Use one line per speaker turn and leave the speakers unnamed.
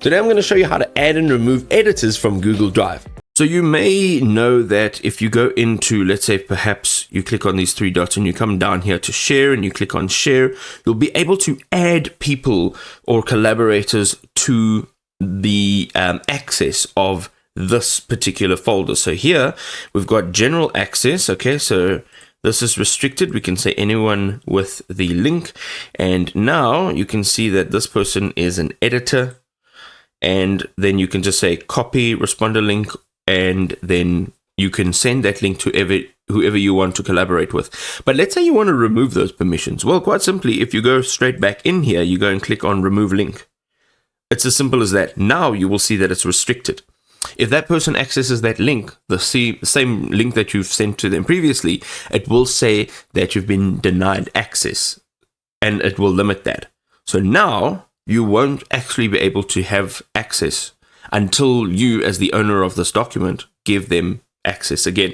Today I'm going to show you how to add and remove editors from Google Drive. So you may know that if you go into, let's say perhaps you click on these three dots and you come down here to share and you click on share, you'll be able to add people or collaborators to the access of this particular folder. So here we've got general access. Okay, so this is restricted. We can say anyone with the link. And now you can see that this person is an editor. And then you can just say copy responder link, and then you can send that link to whoever you want to collaborate with. But let's say you want to remove those permissions. Well, quite simply, if you go straight back in here, you go and click on remove link. It's as simple as that. Now you will see that it's restricted. If that person accesses that link, the same link that you've sent to them previously, it will say that you've been denied access, and it will limit that. So now you won't actually be able to have access until you, as the owner of this document, give them access again.